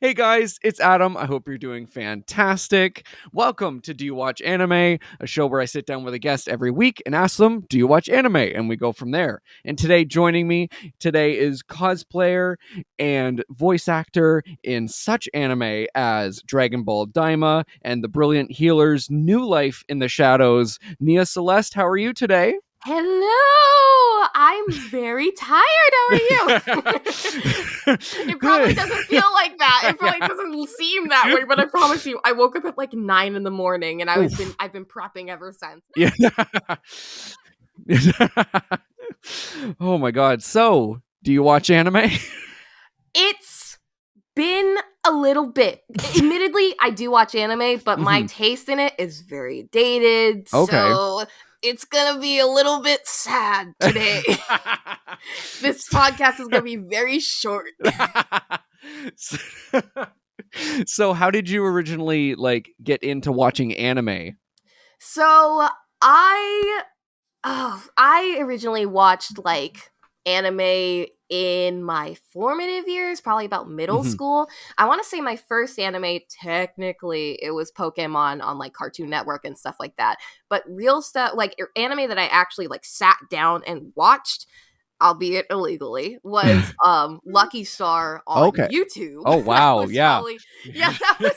Hey guys, it's Adam. I hope you're doing fantastic. Welcome to Do You Watch Anime, a show where I sit down with a guest every week and ask them, do you watch anime? And we go from there. And today, joining me today is cosplayer and voice actor in such anime as Dragon Ball Daima and the brilliant healers New Life in the Shadows. Nia Celeste, how are you today? Hello! I'm very tired. How are you? It probably doesn't feel like that. It probably doesn't seem that way, but I promise you, I woke up at like 9 in the morning and I've been prepping ever since. Yeah. Oh my god. So, do you watch anime? It's been a little bit. Admittedly, I do watch anime, but my taste in it is very dated. Okay. So it's gonna be a little bit sad today. This podcast is gonna be very short. So how did you originally get into watching anime? So I originally watched anime in my formative years, probably about middle school. I want to say my first anime, technically, it was Pokemon on Cartoon Network and stuff like that. But real stuff, anime that I actually sat down and watched, albeit illegally, was Lucky Star on YouTube. Oh wow, yeah. That was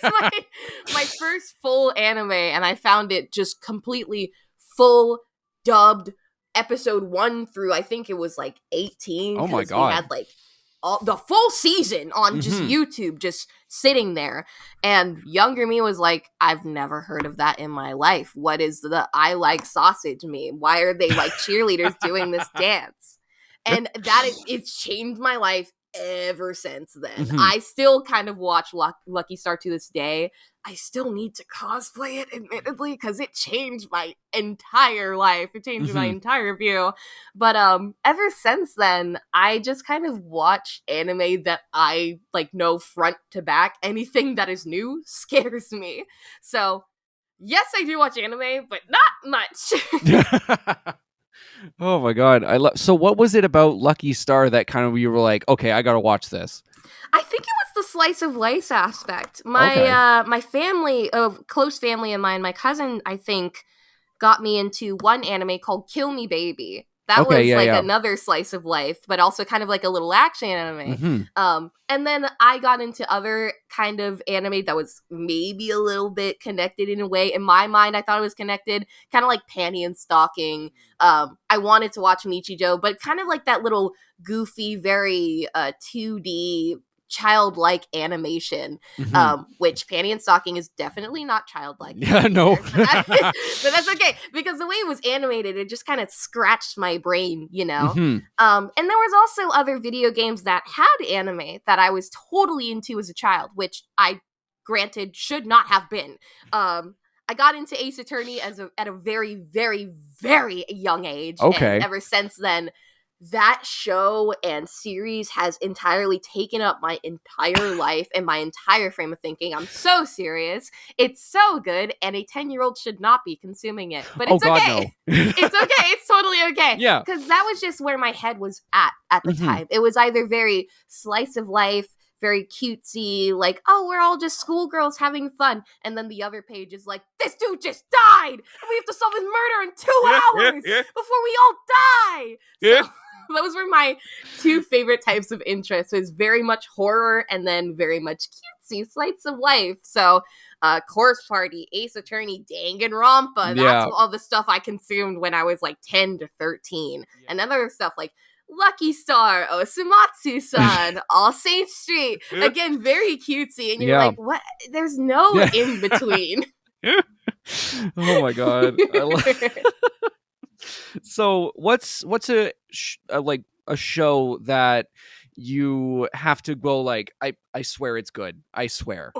my first full anime, and I found it just completely full dubbed episode 1 through I think it was 18. Oh my god. We had the full season on just YouTube, just sitting there. And younger me was like, I've never heard of that in my life. What is the I like sausage meme? Why are they cheerleaders doing this dance? And it's changed my life ever since then. I still kind of watch Lucky Star to this day. I still need to cosplay it, admittedly, because it changed my entire life. It changed my entire view. But ever since then, I just kind of watch anime that I know front to back. Anything that is new scares me. So, yes, I do watch anime, but not much. Oh my god, So what was it about Lucky Star that kind of you were like, okay, I gotta watch this? I think it was the slice of life aspect. My family, close family of mine, my cousin, I think, got me into one anime called Kill Me Baby. That was another slice of life, but also kind of a little action anime. And then I got into other kind of anime that was maybe a little bit connected in a way. In my mind, I thought it was connected, kind of like Panty and Stocking. I wanted to watch Nichijou, but kind of like that little goofy, very 2D childlike animation, which Panty and Stocking is definitely not childlike. Yeah, no. But that's okay, because the way it was animated, it just kind of scratched my brain, you know? And there was also other video games that had anime that I was totally into as a child, which I, granted, should not have been. I got into Ace Attorney at a very, very, very young age. Okay. And ever since then, that show and series has entirely taken up my entire life and my entire frame of thinking. I'm so serious. It's so good, and a 10-year-old should not be consuming it. But it's okay. No. It's okay. It's totally okay. Yeah. Because that was just where my head was at the time. It was either very slice of life, very cutesy, oh, we're all just schoolgirls having fun. And then the other page is this dude just died, and we have to solve his murder in 2 hours before we all die. So, those were my two favorite types of interest. It was very much horror and then very much cutesy slice of life. So, Corpse Party, Ace Attorney, Danganronpa. That's all the stuff I consumed when I was 10 to 13. Yeah. And other stuff Lucky Star, Osumatsu-san, All Saints Street. Again, very cutesy. And you're what? There's no in between. Oh my god. So what's a show that you have to go I swear it's good. I swear.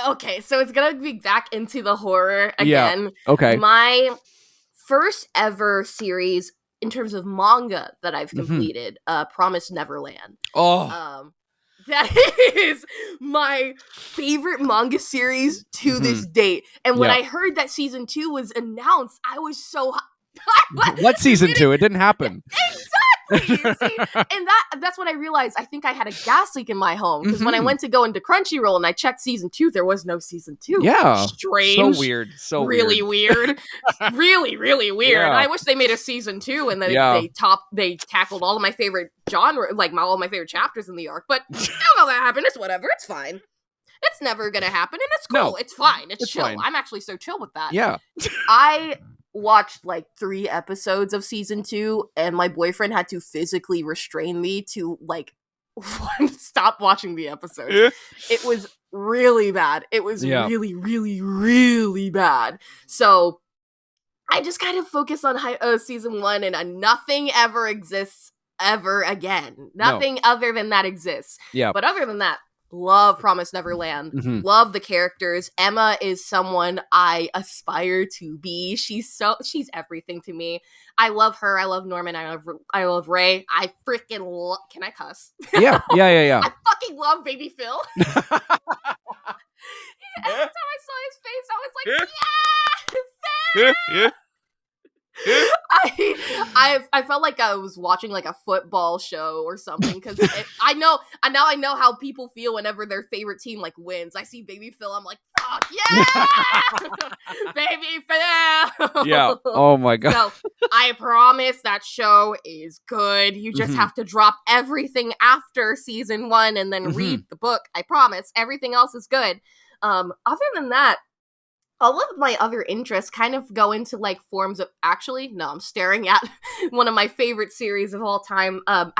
Okay, so it's gonna be back into the horror again. Yeah. Okay. My first ever series in terms of manga that I've completed, Promised Neverland. That is my favorite manga series to this date. And when I heard that season 2 was announced, I was so what season 2? It didn't happen. Exactly! See, and that's when I realized I think I had a gas leak in my home, because when I went to go into Crunchyroll and I checked season 2, there was no season 2. Yeah. Strange. So weird. So really weird. Really, really weird. Yeah. I wish they made a season 2 and then they tackled all of my favorite genre, like all of my favorite chapters in the arc. But I don't know that happened. It's whatever. It's fine. It's never gonna happen, and it's cool. No, it's fine. It's chill. fine. I'm actually so chill with that. Yeah. I watched like 3 episodes of season 2, and my boyfriend had to physically restrain me to like stop watching the episode. It was really bad. It was really, really, really bad. So I just kind of focus on season 1, and nothing ever exists ever again. Nothing other than that exists. Yeah. But other than that, love Promised Neverland. Love the characters. Emma is someone I aspire to be. She's everything to me. I love her. I love Norman. I love Ray. I freaking can I cuss? Yeah. I fucking love Baby Phil. Every time I saw his face, I was like, yeah, I felt like I was watching like a football show or something, because I know how people feel whenever their favorite team like wins. I see Baby Phil, I'm like, fuck yeah, Baby Phil. Yeah. Oh my god. So I promise that show is good. You just have to drop everything after season 1 and then read the book. I promise. Everything else is good. Other than that, all of my other interests kind of go into like forms of I'm staring at one of my favorite series of all time. I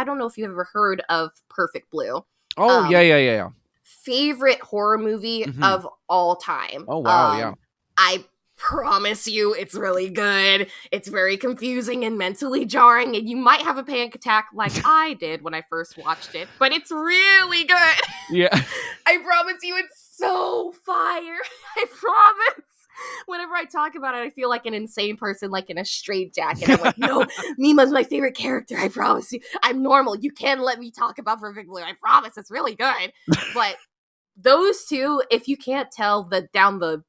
don't know if you've ever heard of Perfect Blue. Oh, yeah. Favorite horror movie of all time. Oh, wow, yeah. I promise you it's really good. It's very confusing and mentally jarring, and you might have a panic attack like I did when I first watched it, but it's really good. Yeah. I promise you it's so fire. I promise. Whenever I talk about it, I feel like an insane person, like in a straitjacket. I'm like, no, Mima's my favorite character. I promise you. I'm normal. You can't let me talk about Perfect Blue. I promise. It's really good. But those two, if you can't tell that down the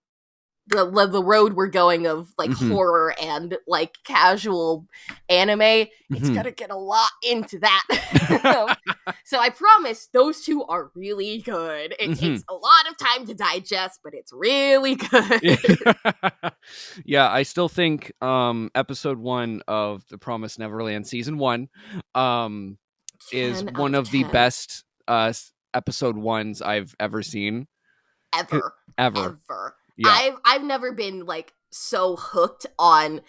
road we're going of like horror and like casual anime, it's gonna get a lot into that. So I promise those two are really good. It takes a lot of time to digest, but it's really good. Yeah, I still think episode 1 of The Promised Neverland season 1 is one of the best episode 1s I've ever seen. Ever. Yeah. I've never been like so hooked on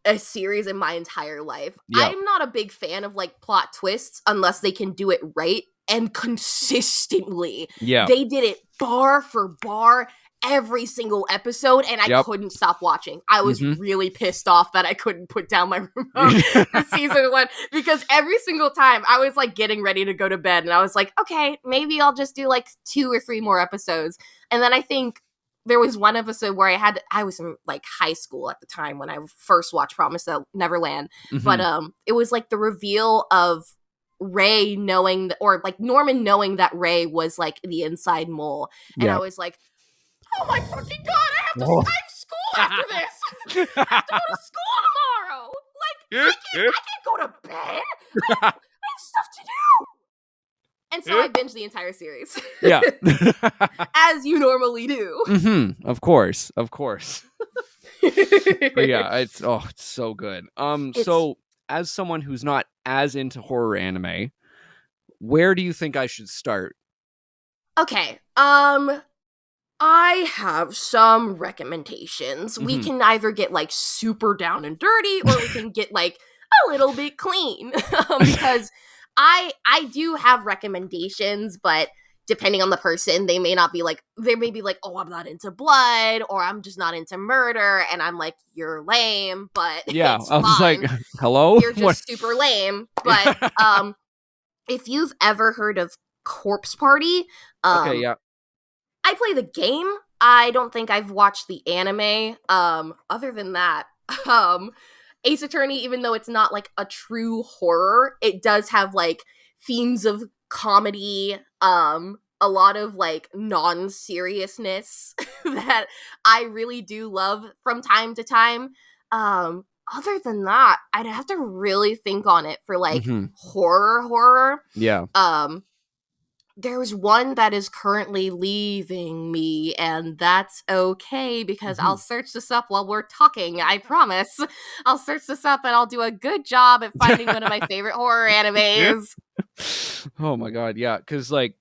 a series in my entire life. Yeah. I'm not a big fan of like plot twists unless they can do it right and consistently. Yeah. They did it bar for bar every single episode, and I couldn't stop watching. I was really pissed off that I couldn't put down my remote for season 1, because every single time I was like getting ready to go to bed, and I was like, okay, maybe I'll just do like 2 or 3 more episodes. And then I think there was one episode where I was in like high school at the time when I first watched Promised Neverland, but it was like the reveal of Ray knowing or like Norman knowing that Ray was like the inside mole, and I was like, oh my fucking god, I have school after this. I have to go to school tomorrow. Like I can't go to bed. I have stuff to do. And so I binged the entire series. Yeah. As you normally do. Of course. But yeah, it's so good. So as someone who's not as into horror anime, where do you think I should start? Okay. I have some recommendations. We can either get like super down and dirty, or we can get like a little bit clean. Because I do have recommendations, but depending on the person, they may be like, oh, I'm not into blood, or I'm just not into murder, and I'm like, you're lame, but yeah, it's I was fine. like, hello? You're just super lame. But if you've ever heard of Corpse Party, okay, yeah. I play the game. I don't think I've watched the anime. Other than that, Ace Attorney, even though it's not like a true horror, it does have like themes of comedy, a lot of like non-seriousness that I really do love from time to time. other than that, I'd have to really think on it for like Mm-hmm. horror. Yeah. There's one that is currently leaving me, and that's okay because Mm-hmm. I'll search this up while we're talking. I promise. I'll search this up and I'll do a good job at finding one of my favorite horror animes. Oh my god, yeah, because like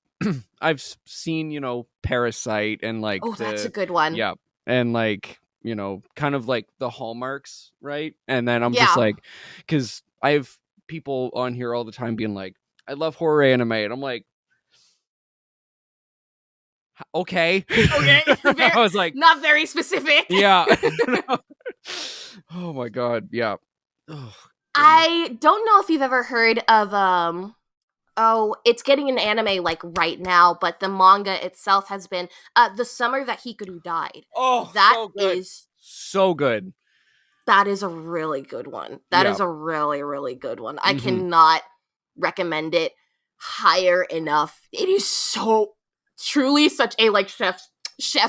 I've seen, Parasite and like Oh, that's a good one. yeah, and like, kind of like the hallmarks, right? And then I'm just Yeah. like, because I have people on here all the time being like, I love horror anime, and I'm like, okay. Okay. I was like, Not very specific. yeah. Oh my god, yeah. Oh, I don't know if you've ever heard of it's getting an anime like right now, but the manga itself has been The Summer That Hikaru Died. oh, That so good. is So good. that is a really good one. That Yeah. is a really, really good one. I Mhm. cannot recommend it higher enough. It is so truly such a like chef's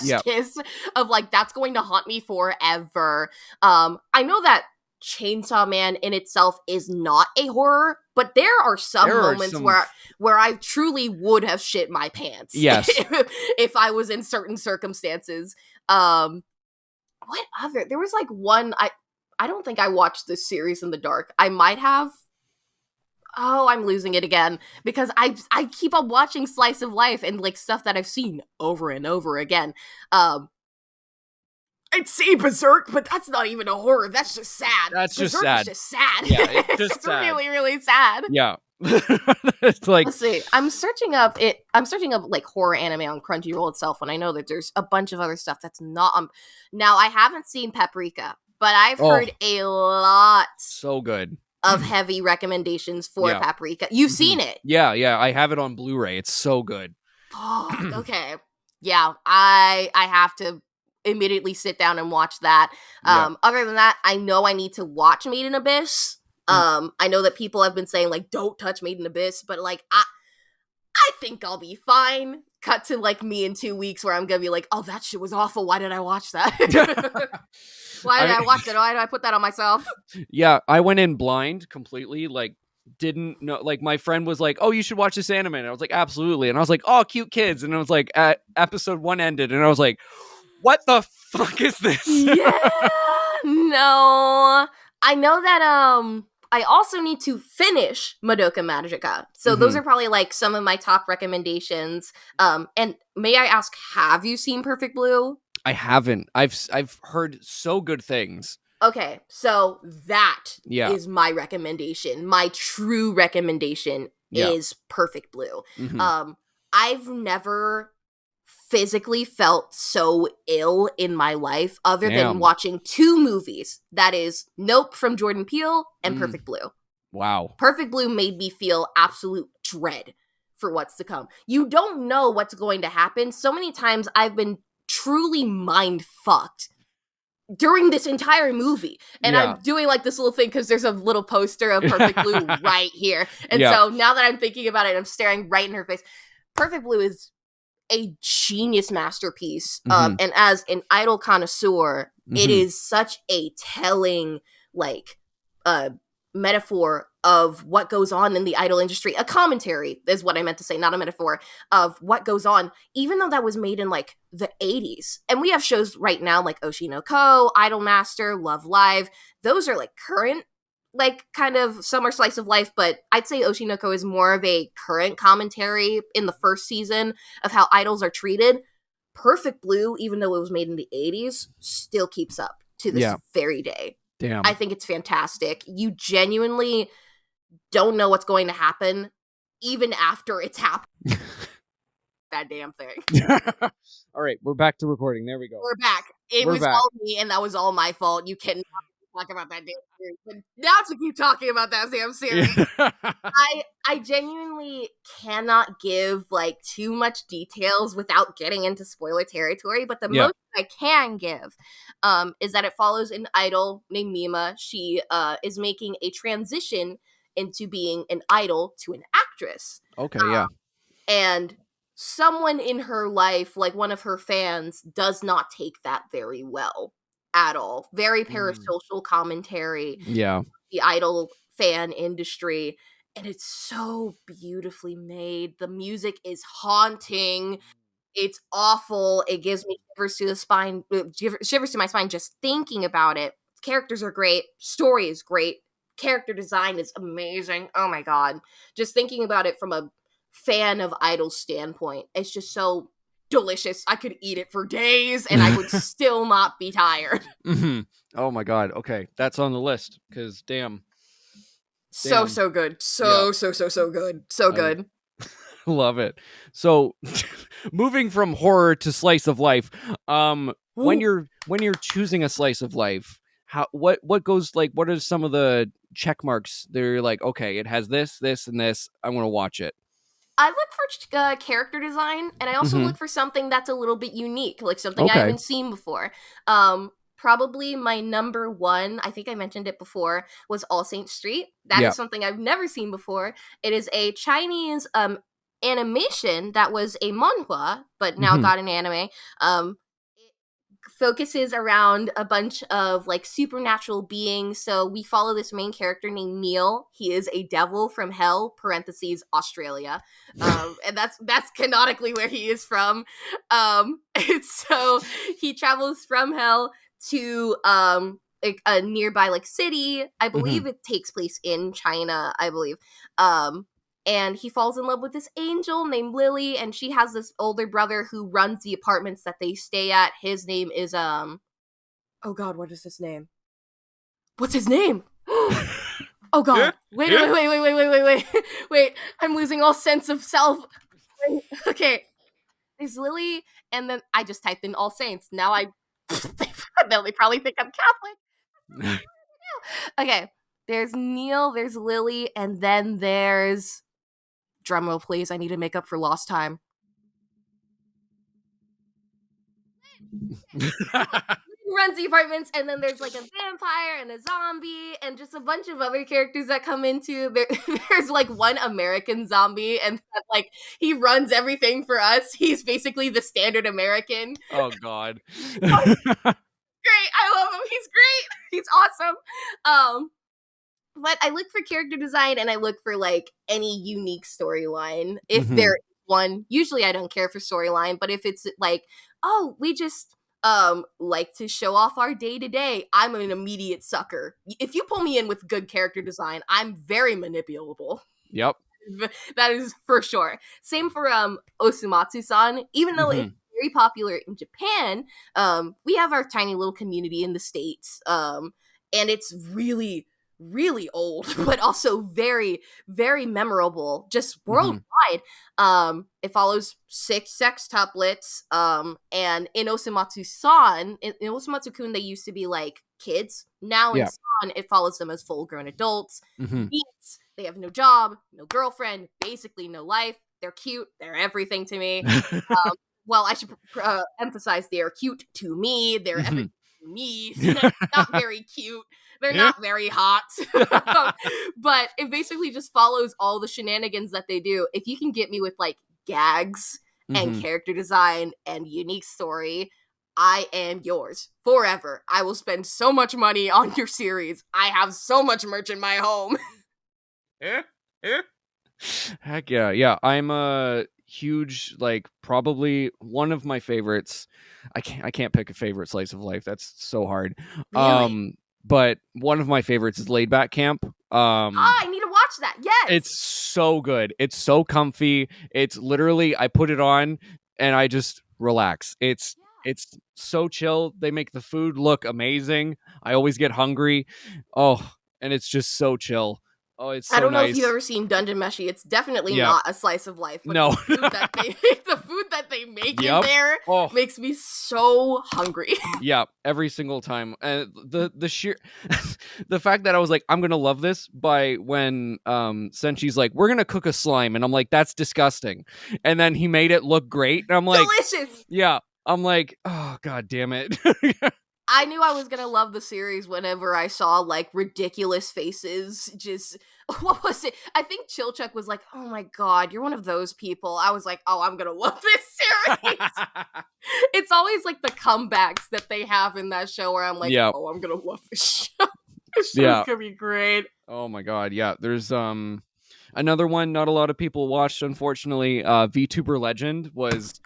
Yep. kiss of like that's going to haunt me forever. I know that Chainsaw Man in itself is not a horror, but there are some There are moments some- where I truly would have shit my pants. Yes. if I was in certain circumstances. What other? There was like one I don't think I watched this series in the dark. I might have. Oh, I'm losing it again because I keep on watching Slice of Life and like stuff that I've seen over and over again. I'd say Berserk, but that's not even a horror. That's just sad. That's just Berserk sad. is just sad. Yeah, it's just it's sad. really, really sad. Yeah. It's like, Let's see. I'm searching up like horror anime on Crunchyroll itself, and I know that there's a bunch of other stuff that's not on. Now I haven't seen Paprika, but I've heard a lot so good. of heavy recommendations for Yeah. Paprika. You've seen it? Yeah, I have it on Blu-ray. It's so good. Oh, okay. Yeah, I have to immediately sit down and watch that. Yeah. Other than that, I know I need to watch Made in Abyss. I know that people have been saying like don't touch Made in Abyss, but like I think I'll be fine. Cut to like me in 2 weeks where I'm gonna be like, oh, that shit was awful. Why did I watch that? Why did I watch it? Why did I put that on myself? Yeah, I went in blind completely, like didn't know, like my friend was like, oh, you should watch this anime, and I was like, absolutely, and I was like, oh, cute kids, and I was like, episode 1 ended, and I was like, what the fuck is this? Yeah, no, I know that I also need to finish Madoka Magica. So those are probably like some of my top recommendations. And may I ask, have you seen Perfect Blue? I haven't. I've heard so good things. Okay, so that Yeah. is my recommendation. My true recommendation is Perfect Blue. I've never physically felt so ill in my life other than watching 2 movies. That is Nope from Jordan Peele and Perfect Blue. Wow. Perfect Blue made me feel absolute dread for what's to come. You don't know what's going to happen. So many times I've been truly mind fucked during this entire movie. And I'm doing like this little thing because there's a little poster of Perfect Blue right here. And so now that I'm thinking about it, I'm staring right in her face. Perfect Blue is a genius masterpiece. And as an idol connoisseur, it is such a telling like metaphor of what goes on in the idol industry. A commentary is what I meant to say, not a metaphor of what goes on, even though that was made in like the 80s. And we have shows right now like Oshi no Ko, Idol Master, Love Live. Those are like current, like kind of summer slice of life, but I'd say Oshi no Ko is more of a current commentary in the first season of how idols are treated. Perfect Blue, even though it was made in the 80s, still keeps up to this very day. Damn. I think it's fantastic. You genuinely don't know what's going to happen even after it's happened. That damn thing. All right, we're back to recording. There we go. We're back. It was all me, and that was all my fault. You cannot talk about that damn series. But now to keep talking about that damn series. I genuinely cannot give like too much details without getting into spoiler territory, but the most I can give is that it follows an idol named Mima. She is making a transition into being an idol to an actress. Okay, and someone in her life, like one of her fans, does not take that very well. at all. Very Mm. parasocial commentary, Yeah. the idol fan industry, and it's so beautifully made. The music is haunting. It's awful. It gives me shivers to the spine, shivers to my spine just thinking about it. Characters are great. Story is great. Character design is amazing. Oh my god. Just thinking about it from a fan of Idol standpoint, it's just so delicious. I could eat it for days and I would still not be tired. Hmm. Oh my god. Okay, that's on the list because So damn. so good. Yeah, So good. So I good. love it. So, moving from horror to slice of life, when Ooh. you're choosing a slice of life, how what goes like? What are some of the check marks? They're like, okay, it has this, this, and this. I want to watch it. I look for character design, and I also Hmm. look for something that's a little bit unique, like something I Okay. haven't seen before. Probably my number one, I think I mentioned it before, was All Saints Street. That Yeah. is something I've never seen before. It is a Chinese animation that was a manhwa, but now Hmm. got an anime. Focuses around a bunch of like supernatural beings. So we follow this main character named Neil. He is a devil from hell (parentheses Australia), and that's canonically where he is from. And so he travels from hell to a nearby like city. I Hmm. believe it takes place in China. I believe. Um, and he falls in love with this angel named Lily, and she has this older brother who runs the apartments that they stay at. His name is oh god, what is his name? What's his name? Oh Yeah. god. Yeah. Wait. Wait, I'm losing all sense of self. Wait, okay. There's Lily, and then I just typed in All Saints. Now I they probably think I'm Catholic. Okay. There's Neil, there's Lily, and then there's drumroll please. I need to make up for lost time. Runs the apartments, and then there's like a vampire and a zombie and just a bunch of other characters that come into there. There's like one American zombie, and like he runs everything for us. He's basically the standard American. Oh god. Great, I love him. He's great. He's awesome. But I look for character design, and I look for like any unique storyline if there Hmm. is one. Usually I don't care for storyline, but if it's like, oh, we just like to show off our day to day, I'm an immediate sucker. If you pull me in with good character design, I'm very manipulable. Yep. That is for sure. Same for Osumatsu-san. Even though it's Hmm. very popular in Japan, we have our tiny little community in the States. And it's really, really old, but also very, very memorable, just Hmm. worldwide. It follows six sextuplets. And in Osumatsu-san, in Osumatsu-kun, they used to be like kids. Now in Yeah. San, it follows them as full-grown adults. Hmm. Beats. They have no job, no girlfriend, basically no life. They're cute. They're everything to me. Well, I should emphasize they are cute to me. They're Hmm. everything to me. They're not very cute. They're Yeah. not very hot. But it basically just follows all the shenanigans that they do. If you can get me with like gags and Hmm. character design and unique story, I am yours forever. I will spend so much money on your series. I have so much merch in my home. Yeah. Yeah. Heck yeah. Yeah. I'm a huge, like, probably one of my favorites. I can't pick a favorite slice of life. That's so hard. Really? But one of my favorites is Laid Back Camp. Ah, I need to watch that. It's Yes. so good. It's so comfy. It's literally I put it on and I just relax. It's so chill. They make the food look amazing. I always get hungry. Oh, and it's just so chill. Oh, it's I so don't know if you've nice. ever seen Dungeon Meshi. It's definitely Yeah. not a slice of life, but the No. food that they the food that they make in Yep. there Oh, makes me so hungry. yeah. Every single time. And the sheer the fact that I was like, I'm gonna love this by when Senchi's like, we're gonna cook a slime, and I'm like, that's disgusting. And then he made it look great, and I'm like, Delicious. yeah. I'm like, oh god damn it. I knew I was gonna love the series whenever I saw like ridiculous faces. Just what was it? I think Chilchuck was like, "Oh my god, you're one of those people." I was like, "Oh, I'm gonna love this series. It's always like the comebacks that they have in that show where I'm like, Yeah. oh, I'm gonna love this show. This show's Yeah. gonna be great. Oh my god, yeah. There's another one not a lot of people watched, unfortunately. VTuber Legend was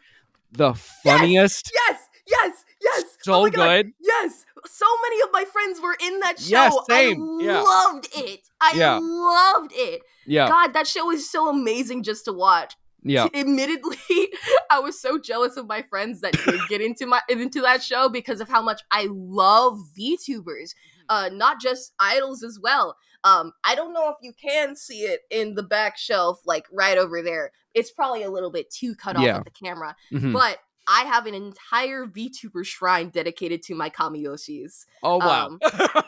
the funniest. Yes. Oh So my god. good. Yes. So many of my friends were in that show. Yes, I same. Yeah. loved it. I Yeah. loved it. Yeah. God, that show is so amazing just to watch. Yeah. Admittedly, I was so jealous of my friends that did get into that show because of how much I love VTubers. Not just idols as well. I don't know if you can see it in the back shelf, like right over there. It's probably a little bit too cut off Yeah. at the camera, Mhm. but I have an entire VTuber shrine dedicated to my Kamiyoshis. Oh wow.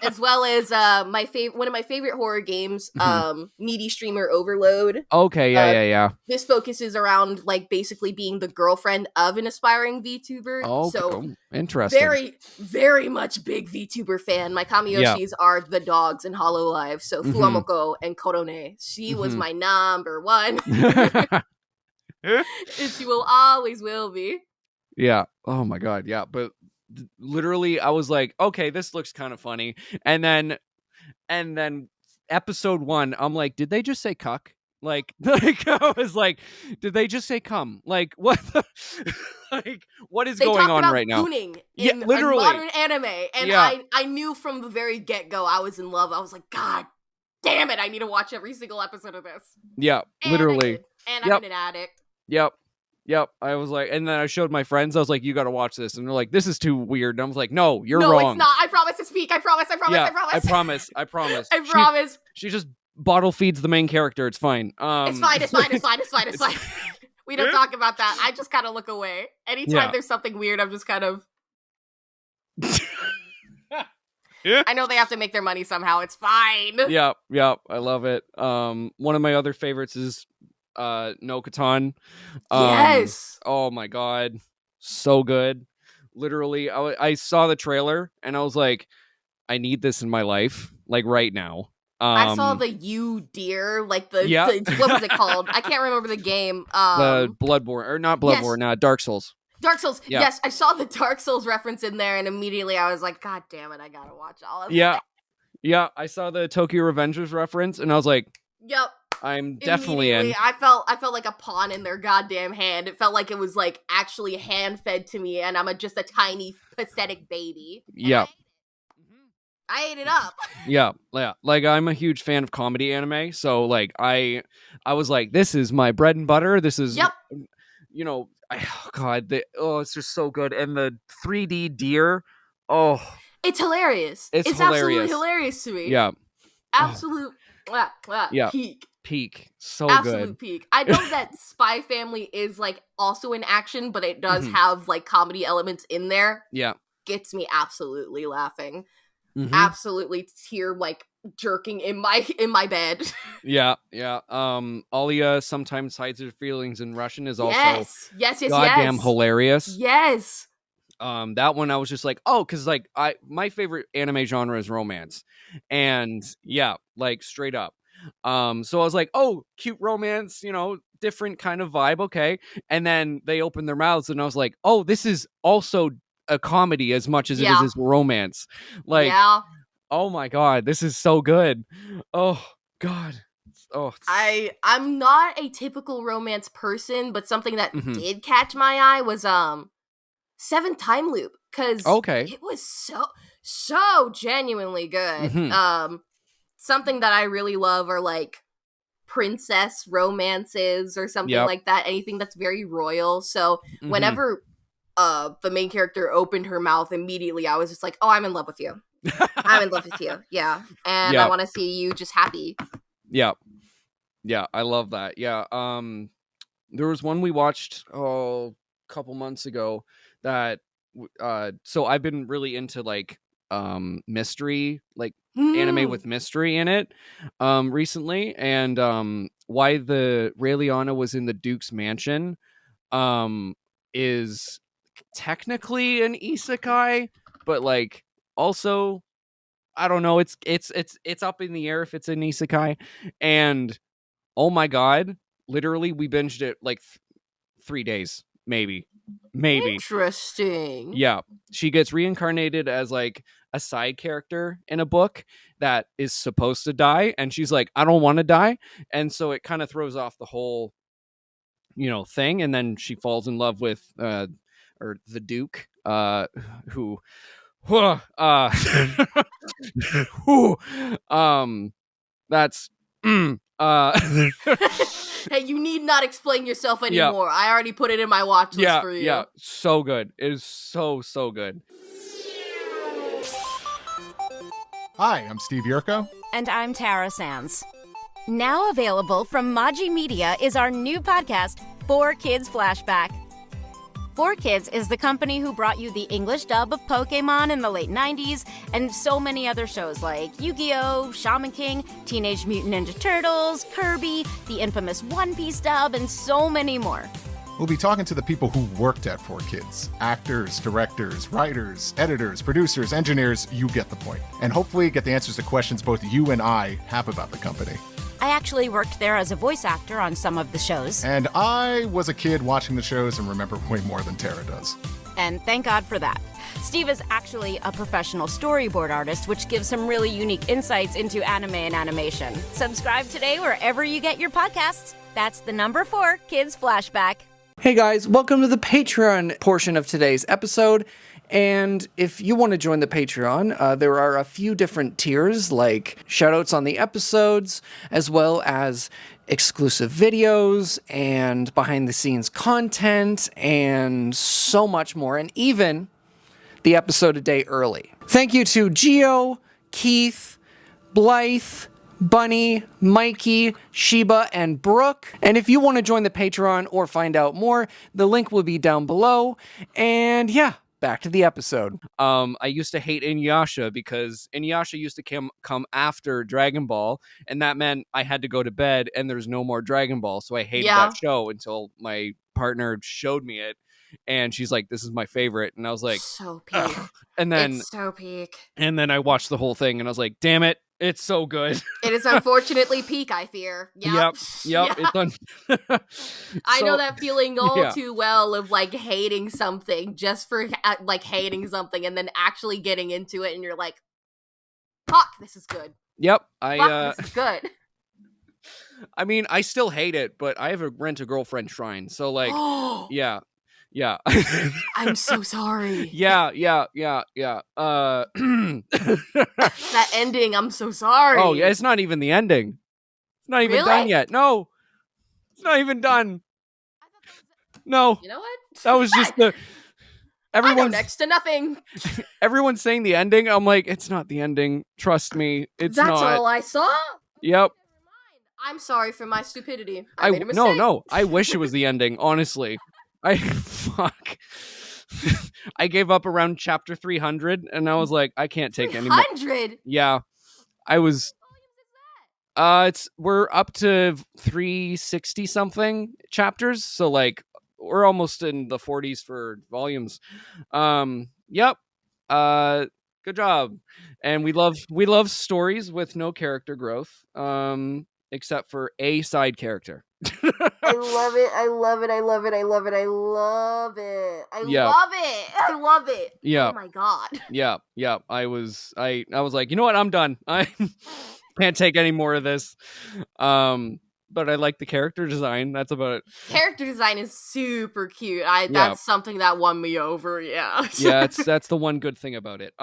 As well as one of my favorite horror games, Needy Streamer Overload. Okay, yeah. This focuses around like basically being the girlfriend of an aspiring VTuber. Oh, So interesting. very, very much big VTuber fan. My Kamiyoshis are the dogs in Hololive. So Fuamoko and Korone. She was my number one. And she will always will be. Yeah. Oh my god. Yeah. But literally, I was like, okay, this looks kind of funny, and then episode 1, I'm like, did they just say cuck? Like I was like, did they just say cum? Like what? Like what is going on right now? Yeah, literally modern anime, and I knew from the very get go I was in love. I was like, God damn it, I need to watch every single episode of this. Yeah, and literally. I'm an addict. Yep. I was like, and then I showed my friends. I was like, you got to watch this, and they're like, this is too weird. And I was like, no, you're wrong. No, it's not. I promise it's peak. I promise. I promise. I promise. She just bottle feeds the main character. It's fine. It's fine. We don't talk about that. I just kind of look away. Anytime there's something weird, I'm just kind of. I know they have to make their money somehow. It's fine. Yep. I love it. One of my other favorites is No Katan. Yes. Oh my god, so good. Literally, I saw the trailer and I was like, I need this in my life, like right now. I saw the You Deer, like the what was it called? I can't remember the game. The Bloodborne, or not Bloodborne, Dark Souls. Dark Souls. Yeah. Yes, I saw the Dark Souls reference in there, and immediately I was like, God damn it, I gotta watch all of it. Yeah. I saw the Tokyo Revengers reference, and I was like, yep. I'm definitely in. I felt like a pawn in their goddamn hand. It felt like it was like actually hand fed to me, and I'm just a tiny pathetic baby. Yeah. I ate it up. Yeah. Like I'm a huge fan of comedy anime, so like I was like, this is my bread and butter. This is, you know, it's just so good. And the 3D deer, it's hilarious. It's hilarious. Absolutely hilarious to me. Yeah. Absolute. Peak. So absolute good. Peak. I know that Spy Family is like also in action, but it does have like comedy elements in there. Yeah. Gets me absolutely laughing. Absolutely tear like jerking in my bed. Yeah. Alia sometimes hides her feelings in Russian is also yes, goddamn hilarious. Yes. That one I was just like, because like my favorite anime genre is romance, and like straight up. So I was like, cute romance, different kind of vibe, okay. And then they opened their mouths, and I was like, this is also a comedy as much as it is romance. Like, oh my god, this is so good. Oh god. I'm not a typical romance person, but something that did catch my eye was Seven Time Loop, because it was so genuinely good. Something that I really love are like princess romances or something like that. Anything that's very royal. So whenever the main character opened her mouth, immediately I was just like, I'm in love with you. I'm in love with you. Yeah. And I want to see you just happy. Yeah, I love that. Yeah. There was one we watched a couple months ago that so I've been really into like mystery, like anime with mystery in it recently, and why the Ray Liana was in the Duke's mansion is technically an isekai, but like also I don't know, it's up in the air if it's an isekai. And oh my god, literally we binged it like 3 days, maybe. Interesting. Yeah, she gets reincarnated as like a side character in a book that is supposed to die, and she's like, I don't want to die, and so it kind of throws off the whole thing, and then she falls in love with or the Duke, who uh who that's Hey, you need not explain yourself Yeah. anymore. I already put it in my watch list for you. Yeah, so good. It is so good. Hi, I'm Steve Yurko. And I'm Tara Sands. Now available from Maji Media is our new podcast, 4Kids Flashback. 4Kids is the company who brought you the English dub of Pokemon in the late 90s and so many other shows like Yu-Gi-Oh!, Shaman King, Teenage Mutant Ninja Turtles, Kirby, the infamous One Piece dub, and so many more. We'll be talking to the people who worked at 4Kids. Actors, directors, writers, editors, producers, engineers, you get the point. And hopefully get the answers to questions both you and I have about the company. I actually worked there as a voice actor on some of the shows. And I was a kid watching the shows and remember way more than Tara does. And thank God for that. Steve is actually a professional storyboard artist, which gives some really unique insights into anime and animation. Subscribe today wherever you get your podcasts. That's the number 4 Kids Flashback. Hey guys, welcome to the Patreon portion of today's episode. And if you want to join the Patreon, there are a few different tiers, like shoutouts on the episodes, as well as exclusive videos and behind-the-scenes content, and so much more, and even the episode a day early. Thank you to Geo, Keith, Blythe, Bunny, Mikey, Sheba, and Brooke. And if you want to join the Patreon or find out more, the link will be down below. And yeah, back to the episode. I used to hate Inuyasha because Inuyasha used to come after Dragon Ball, and that meant I had to go to bed and there's no more Dragon Ball. So I hated that show until my partner showed me it, and she's like, "This is my favorite," and I was like, "So peak." And then it's so peak. And then I watched the whole thing, and I was like, "Damn it, it's so good." It is unfortunately peak, I fear. Yep. It's I know that feeling all too well of like hating something just for like hating something and then actually getting into it and you're like, fuck, this is good. Yep. This is good. I mean, I still hate it, but I have a rent-a-girlfriend shrine, so like, yeah. I'm so sorry. Yeah. That ending, I'm so sorry. Oh, yeah, it's not even the ending. It's not even done yet. No. It's not even done. No. You know what? That was just the... I know next to nothing. Everyone's saying the ending. I'm like, it's not the ending. Trust me. It's not. That's all I saw? Yep. I'm sorry for my stupidity. I made a mistake. No. I wish it was the ending, honestly. Fuck. I gave up around chapter 300, and I was like, I can't take any more. 300? Yeah. I was... we're up to 360 something chapters, so like we're almost in the 40s for volumes. Yep. Good job. And we love stories with no character growth, except for a side character. I love it. I love it. Yeah. Oh my god. Yeah. I was like, you know what? I'm done. I can't take any more of this. But I like the character design. That's about it. Character design is super cute. That's something that won me over. Yeah. Yeah, that's the one good thing about it.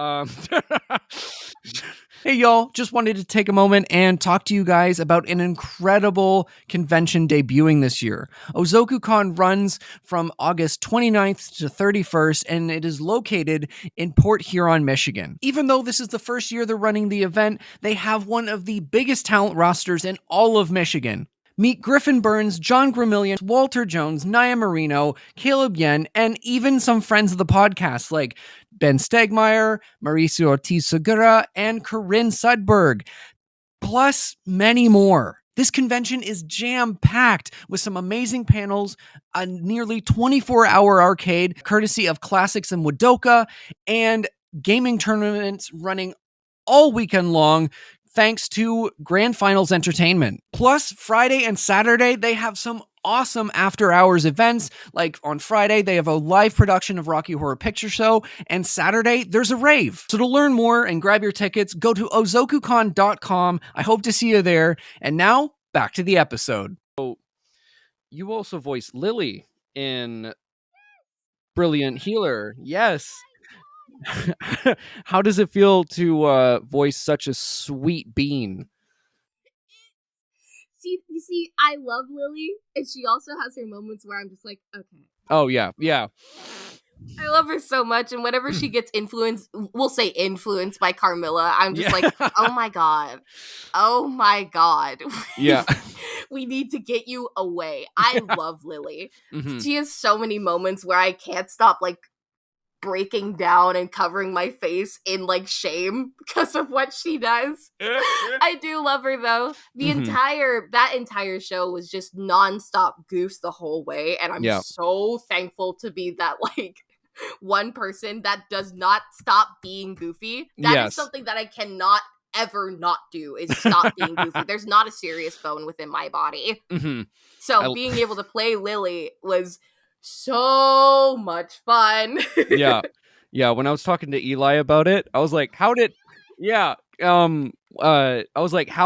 Hey y'all, just wanted to take a moment and talk to you guys about an incredible convention debuting this year. OzokuCon runs from August 29th to 31st, and it is located in Port Huron, Michigan. Even though this is the first year they're running the event, they have one of the biggest talent rosters in all of Michigan. Meet Griffin Burns, John Gramillion, Walter Jones, Nia Marino, Caleb Yen, and even some friends of the podcast like Ben Stegmeyer, Mauricio Ortiz-Segura, and Corinne Sudberg, plus many more. This convention is jam-packed with some amazing panels, a nearly 24-hour arcade, courtesy of Classics and Wadoka, and gaming tournaments running all weekend long, thanks to Grand Finals Entertainment. Plus, Friday and Saturday, they have some awesome after hours events. Like on Friday, they have a live production of Rocky Horror Picture Show, and Saturday, there's a rave. So to learn more and grab your tickets, go to ozokukon.com. I hope to see you there. And now, back to the episode. So, you also voiced Lily in Brilliant Healer. Yes. How does it feel to voice such a sweet bean? You see, I love Lily, and she also has her moments where I'm just like, okay. Oh, yeah. I love her so much, and whenever she gets influenced by Carmilla, I'm just like, oh my god. Yeah. We need to get you away. I love Lily. Mhm. She has so many moments where I can't stop, like, breaking down and covering my face in, like, shame because of what she does. I do love her, though. That entire show was just nonstop goofs the whole way, and I'm so thankful to be that, like, one person that does not stop being goofy. That is something that I cannot ever not do, is stop being goofy. There's not a serious bone within my body. So being able to play Lily was so much fun. Yeah. When I was talking to Eli about it, I was like, how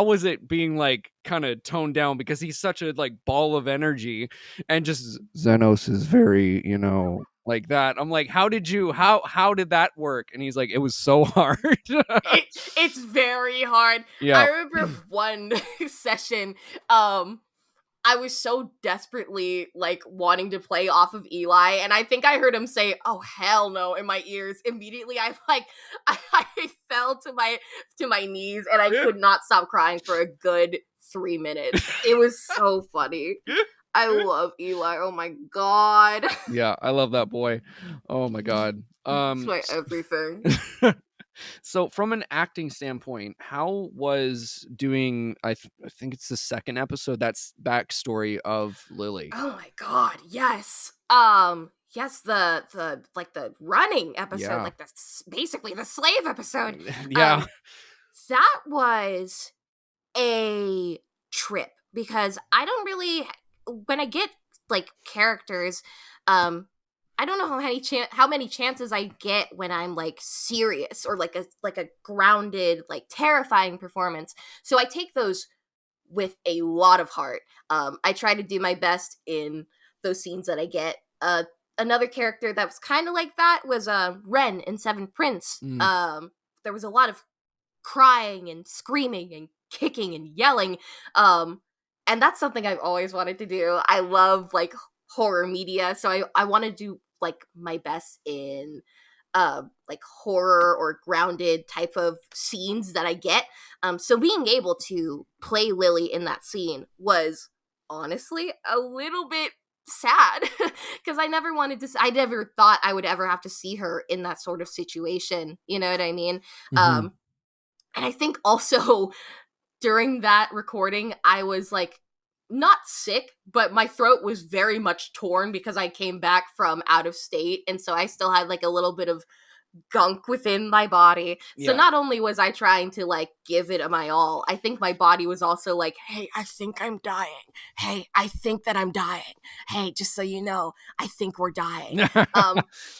was it being like kind of toned down, because he's such a like ball of energy, and just Xenos is very, like that. I'm like, how did that work? And he's like, it was so hard. It's very hard. Yeah. I remember one session, I was so desperately, like, wanting to play off of Eli, and I think I heard him say, oh, hell no, in my ears. Immediately, I fell to my knees, and I could not stop crying for a good 3 minutes. It was so funny. I love Eli. Oh, my God. Yeah, I love that boy. Oh, my God. It's my everything. So from an acting standpoint, how was doing, I think it's the second episode, that's backstory of Lily? Oh my god, yes. Yes, the like the running episode, like basically the slave episode. Yeah. That was a trip, because I don't really, when I get like characters, I don't know how many chances I get when I'm like serious or like a grounded, like terrifying performance. So I take those with a lot of heart. I try to do my best in those scenes that I get. Another character that was kind of like that was Ren in Seven Prince. There was a lot of crying and screaming and kicking and yelling. And that's something I've always wanted to do. I love like horror media, so I want to do like my best in like horror or grounded type of scenes that I get. So being able to play Lily in that scene was honestly a little bit sad, because I never thought I would ever have to see her in that sort of situation. You know what I mean? And I think also during that recording, I was like, not sick, but my throat was very much torn because I came back from out of state, and so I still had like a little bit of gunk within my body. So not only was I trying to like give it my all, I think my body was also like, hey, I think I'm dying. Hey, I think that I'm dying. Hey, just so you know, I think we're dying.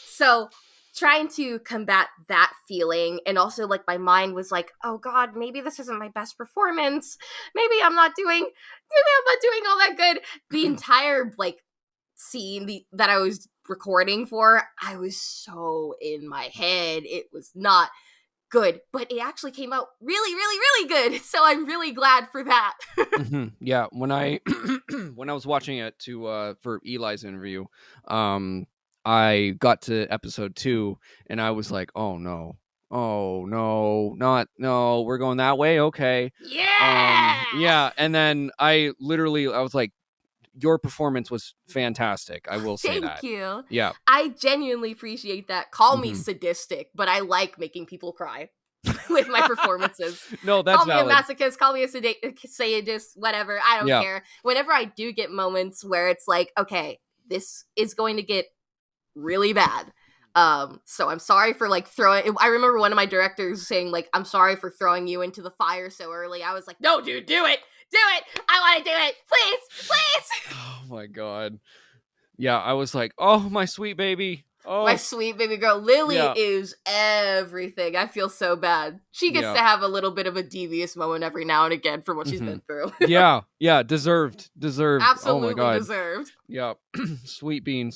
So trying to combat that feeling, and also like my mind was like, oh god, maybe this isn't my best performance, maybe I'm not doing all that good. The entire like scene that I was recording for, I was so in my head, it was not good, but it actually came out really, really, really good, so I'm really glad for that. Yeah, when I was watching it for Eli's interview, I got to episode 2, and I was like, oh no, we're going that way, okay. Yeah, and then I was like, your performance was fantastic, I will say that. Thank you. Yeah. I genuinely appreciate that. Call me sadistic, but I like making people cry with my performances. No, that's valid. Call me a masochist, call me a sadist, whatever, I don't care. Whenever I do get moments where it's like, okay, this is going to get really bad, so I'm sorry for like I remember one of my directors saying like, I'm sorry for throwing you into the fire so early. I was like, no dude, do it, Do it. I want to do it. Please. Oh my god. Yeah, I was like, oh, my sweet baby. Oh, My sweet baby girl. Lily Yeah. is everything. I feel so bad. She gets Yeah. to have a little bit of a devious moment every now and again from what she's been through. yeah, deserved. Absolutely Oh my god. deserved. Yeah. Sweet bean.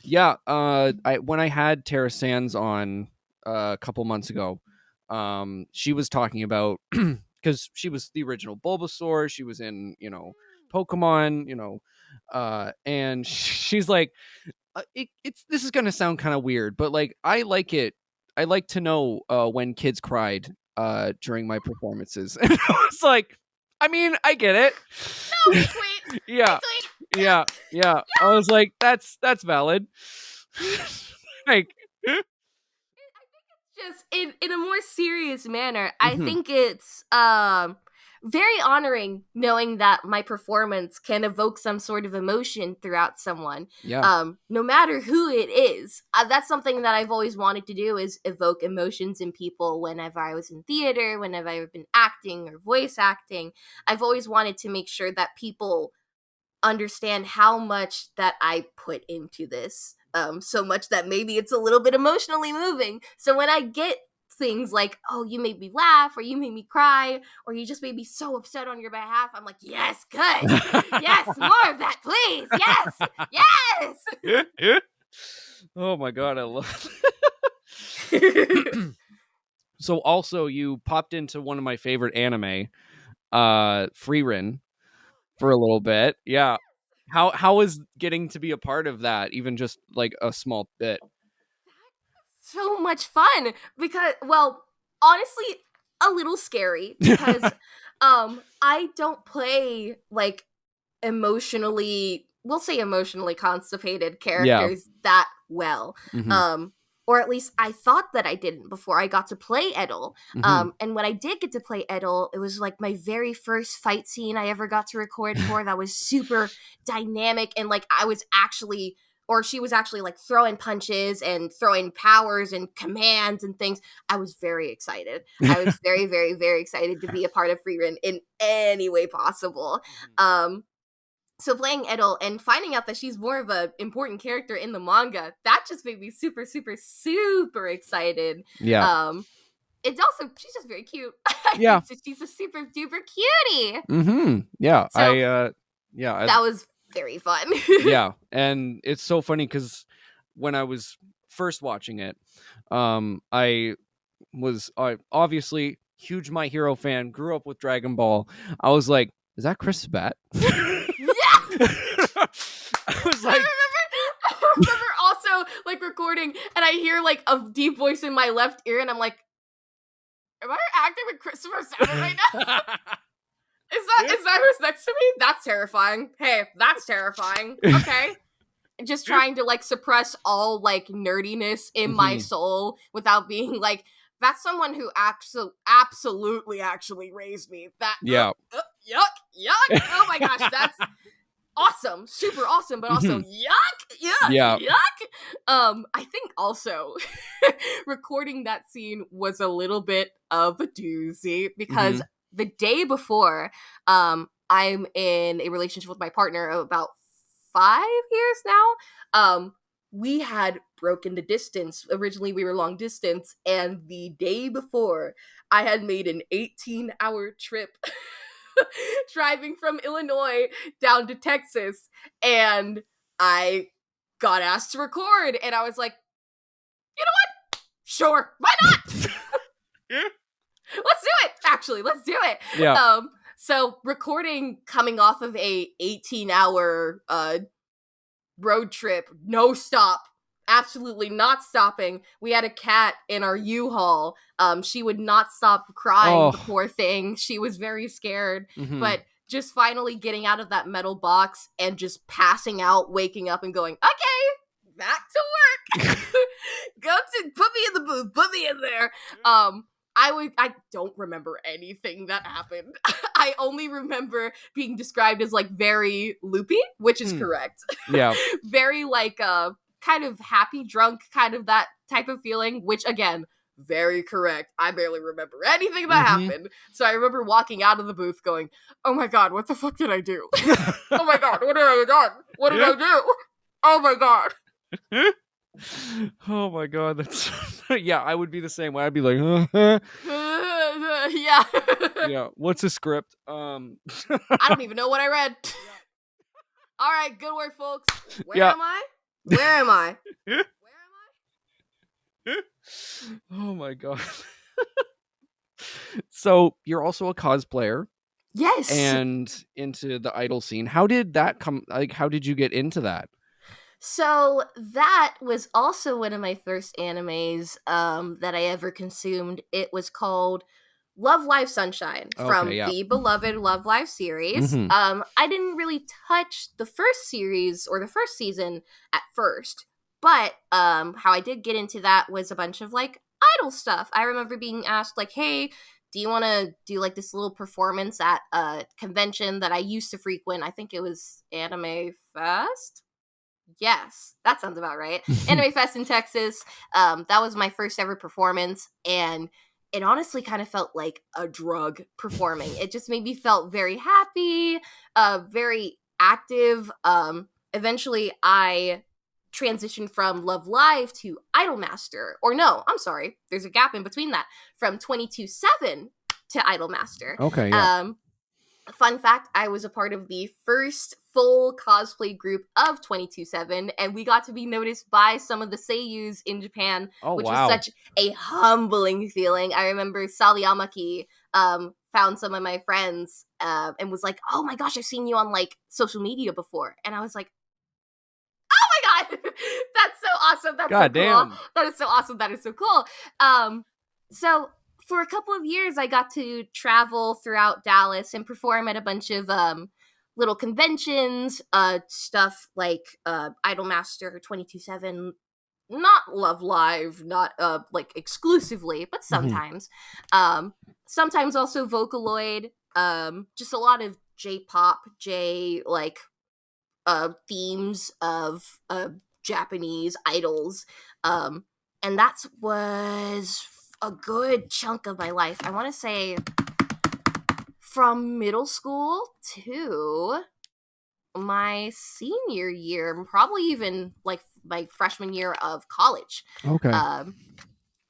Yeah, when I had Tara Sands on a couple months ago, she was talking about because she was the original Bulbasaur, she was in, Pokemon, and she's like, it's this is gonna sound kind of weird, but like I like it. I like to know when kids cried during my performances, and I was like, I mean, I get it. No, be sweet. Yeah. Be sweet. Yeah. I was like, that's valid. Like, Just in a more serious manner, I Mhm. think it's very honoring knowing that my performance can evoke some sort of emotion throughout someone. yeah. No matter who it is. That's something that I've always wanted to do, is evoke emotions in people whenever I was in theater, whenever I've been acting or voice acting. I've always wanted to make sure that people understand how much that I put into this. So much that maybe it's a little bit emotionally moving. So when I get things like, oh, you made me laugh, or you made me cry, or you just made me so upset on your behalf, I'm like, yes, good. Yes, more of that, please. Yes. Oh my god, I love. So also, you popped into one of my favorite anime, frieren, for a little bit. Yeah. How is getting to be a part of that, even just like a small bit? So much fun because, well, honestly, a little scary because I don't play like emotionally constipated Yeah. characters that well. Mhm. Or at least I thought that I didn't before I got to play Edel. Mhm. And when I did get to play Edel, it was like my very first fight scene I ever got to record for. That was super dynamic, and like she was actually like throwing punches and throwing powers and commands and things. I was very excited. I was very, very, very excited to be a part of Frieren in any way possible. So playing Edel and finding out that she's more of an important character in the manga, that just made me super, super, super excited. Yeah. It's also, she's just very cute. Yeah. I think she's a super duper cutie. Yeah. So Yeah. that was very fun. Yeah, and it's so funny because when I was first watching it, I was obviously huge My Hero fan, grew up with Dragon Ball. I was like, is that Chris Sabat? Yeah! I was like, I remember also like recording, and I hear like a deep voice in my left ear, and I'm like, am I acting with Christopher Sabat right now? Is that who's next to me? That's terrifying. Hey, that's terrifying. Okay. Just trying to like suppress all like nerdiness in my soul without being like, that's someone who absolutely actually raised me. That Yeah. yuck. Oh my gosh, that's awesome. Super awesome, but also yuck. Yeah. I think also recording that scene was a little bit of a doozy because the day before, I'm in a relationship with my partner of about 5 years now. We had broken the distance. Originally, we were long distance, and the day before, I had made an 18-hour trip driving from Illinois down to Texas, and I got asked to record, and I was like, you know what? Sure, why not? Let's do it. Actually, let's do it. Yeah. So recording coming off of a 18-hour road trip, no stop, absolutely not stopping. We had a cat in our U-Haul. She would not stop crying, the poor thing. She was very scared, but just finally getting out of that metal box and just passing out, waking up and going, okay, back to work. Put me in the booth, put me in there. I don't remember anything that happened. I only remember being described as like very loopy, which is correct. Yeah. Very like kind of happy drunk, kind of that type of feeling, which again, very correct. I barely remember anything that happened. So I remember walking out of the booth going, oh my god, what the fuck did I do? Oh my god, what did I do? What did I do? Oh my god. Oh my god, that's yeah, I would be the same way. I'd be like, Yeah. yeah, what's a script? I don't even know what I read. All right, good work, folks. Where Yeah. am I? Where am I? Where am I? Oh my god. So you're also a cosplayer Yes. and into the idol scene. How did that come? Like, how did you get into that? So that was also one of my first animes that I ever consumed. It was called Love Live Sunshine from Okay, yeah. the beloved Love Live series. Mhm. I didn't really touch the first series or the first season at first, but how I did get into that was a bunch of like idol stuff. I remember being asked like, "Hey, do you want to do like this little performance at a convention that I used to frequent? I think it was Anime Fest." Yes, that sounds about right. Anime Fest in Texas. That was my first ever performance, and it honestly kind of felt like a drug performing. It just made me felt very happy, very active. Eventually, I transitioned from Love Live to Idolmaster. Or no, I'm sorry. There's a gap in between that. From 22/7 to Idolmaster. Okay, yeah. Fun fact, I was a part of the first full cosplay group of 22/7, and we got to be noticed by some of the seiyus in Japan, Oh, which wow. was such a humbling feeling. I remember Sally Amaki found some of my friends and was like, oh my gosh, I've seen you on like social media before. And I was like, oh my god, that's so awesome. That's God so damn. cool. That is so awesome. That is so cool. So for a couple of years, I got to travel throughout Dallas and perform at a bunch of little conventions, stuff like Idolmaster 22/7, not Love Live, not like exclusively, but sometimes. Sometimes also Vocaloid, just a lot of J-pop, themes of Japanese idols. And that was a good chunk of my life. I want to say from middle school to my senior year, probably even like my freshman year of college. Okay.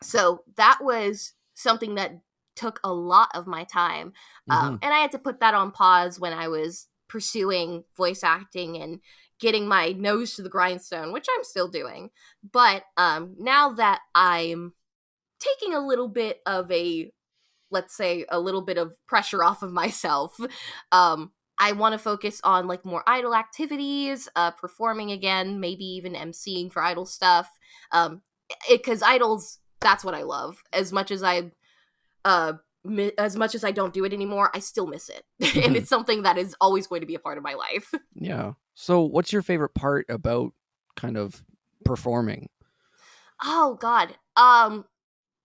So that was something that took a lot of my time. And I had to put that on pause when I was pursuing voice acting and getting my nose to the grindstone, which I'm still doing. But now that I'm taking a little bit of let's say a little bit of pressure off of myself, I want to focus on like more idol activities, performing again, maybe even emceeing for idol stuff. Because idols, that's what I love. As much as I don't do it anymore, I still miss it. And it's something that is always going to be a part of my life. Yeah. So what's your favorite part about kind of performing? Oh god.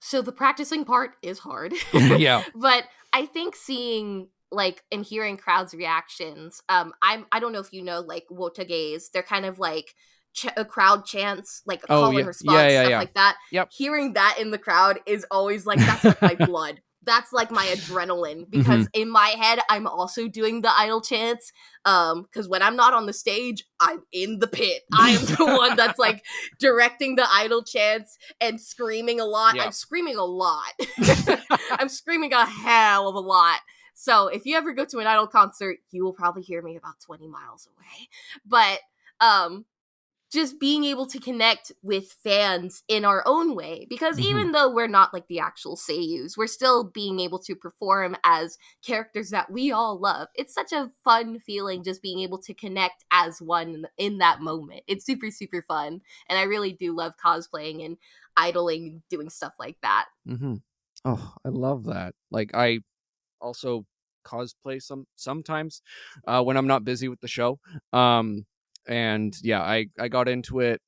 So the practicing part is hard. Yeah. But I think seeing like and hearing crowds' reactions, I don't know if you know like wotages, they're kind of like a crowd chants, like a call and response, stuff like that. Yep. Hearing that in the crowd is always like, that's like my blood. That's like my adrenaline, because in my head, I'm also doing the idol chants. Because when I'm not on the stage, I'm in the pit. I am the one that's like directing the idol chants and screaming a lot. Yeah. I'm screaming a lot. I'm screaming a hell of a lot. So if you ever go to an idol concert, you will probably hear me about 20 miles away. But just being able to connect with fans in our own way, because even though we're not like the actual seiyus, we're still being able to perform as characters that we all love. It's such a fun feeling just being able to connect as one in that moment. It's super, super fun. And I really do love cosplaying and idling, doing stuff like that. Oh, I love that. Like, I also cosplay sometimes when I'm not busy with the show. And yeah, I got into it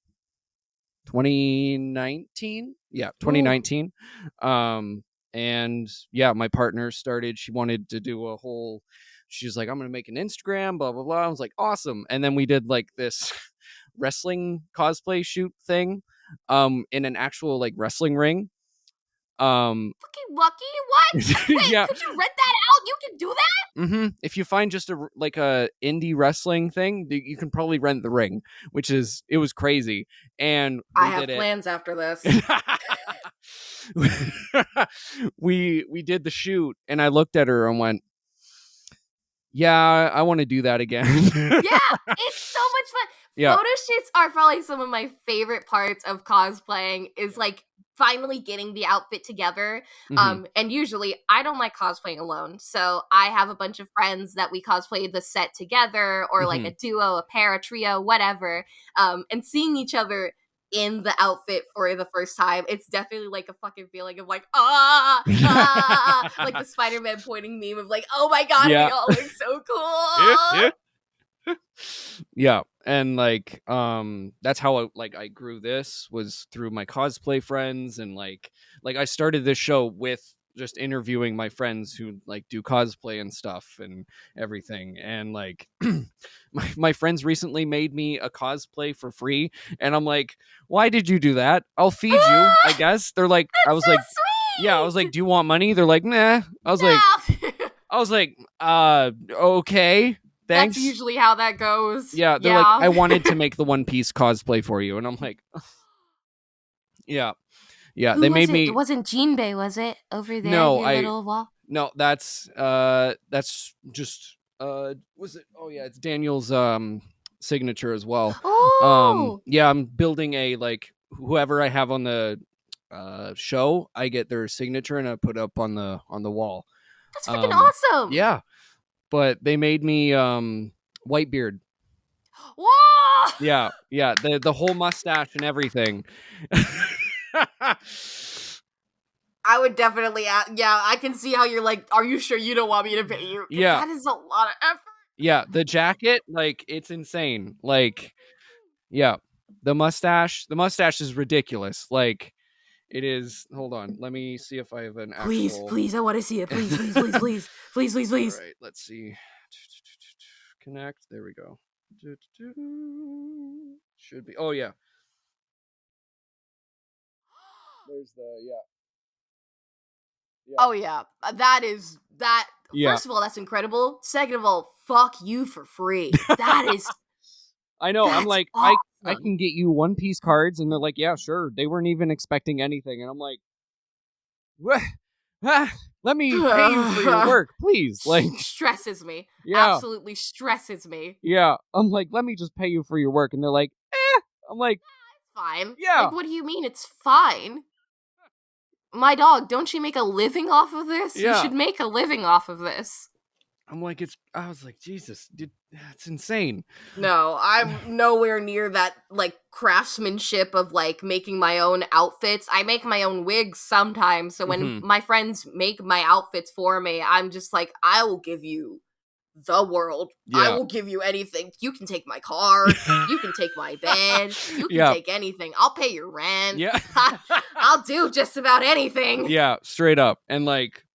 2019. Yeah, 2019. And yeah, my partner started, she wanted to do a whole, she's like, I'm gonna make an Instagram, blah blah blah. I was like, awesome. And then we did like this wrestling cosplay shoot thing in an actual like wrestling ring. Fucking lucky? What? Wait, Yeah. could you rent that out? You can do that? If you find just a indie wrestling thing, you can probably rent the ring, it was crazy. And I we have did plans after this. we did the shoot, and I looked at her and went, yeah, I want to do that again. Yeah, it's so much fun. Yeah. Photo shoots are probably some of my favorite parts of cosplaying is like finally getting the outfit together. And usually I don't like cosplaying alone. So I have a bunch of friends that we cosplay the set together, or like a duo, a pair, a trio, whatever. And seeing each other in the outfit for the first time, it's definitely like a fucking feeling of like, like the Spider-Man pointing meme of like, oh my god, we all look so cool. Yeah, and like that's how I grew this, was through my cosplay friends, and like I started this show with just interviewing my friends who like do cosplay and stuff and everything. And like my friends recently made me a cosplay for free, and I'm like, why did you do that? I'll feed you, I guess. They're like, I was like, sweet. Yeah, I was like, do you want money? They're like, nah. I was like, okay, thanks. That's usually how that goes. Yeah, they're like, I wanted to make the One Piece cosplay for you, and I'm like, yeah. Who they was made it? me. It wasn't Jinbei, was it? Over there, No, your little wall. No, that's just was it? Oh yeah, it's Daniel's signature as well. Oh, yeah, I'm building a like whoever I have on the show, I get their signature and I put up on the wall. that's freaking awesome. Yeah, but they made me Whitebeard. Whoa! Yeah, the whole mustache and everything. I would definitely, I can see how you're like, are you sure you don't want me to pay you? Yeah. That is a lot of effort. Yeah, the jacket, like, it's insane. Like, yeah, the mustache is ridiculous. Like, it is. Hold on, let me see if I have an actual... Please, I want to see it. Please. All right, let's see. Connect, there we go. Should be, oh yeah. There's the, yeah. Oh yeah, that. Yeah. First of all, that's incredible. Second of all, fuck you for free. That is. I know. I'm like, awesome. I can get you One Piece cards, and they're like, yeah, sure. They weren't even expecting anything, and I'm like, what? Let me pay you for your work, please. Like, stresses me. Yeah. Absolutely stresses me. Yeah. I'm like, let me just pay you for your work, and they're like, I'm like, it's fine. Yeah. Like, what do you mean it's fine? My dog, don't you make a living off of this? Yeah. You should make a living off of this. I'm like, I was like, Jesus, dude, that's insane. No, I'm nowhere near that, like, craftsmanship of, like, making my own outfits. I make my own wigs sometimes, so when my friends make my outfits for me, I'm just like, I will give you the world. Yeah. I will give you anything. You can take my car. You can take my bed. You can take anything. I'll pay your rent. Yeah. I'll do just about anything. Yeah, straight up. And like,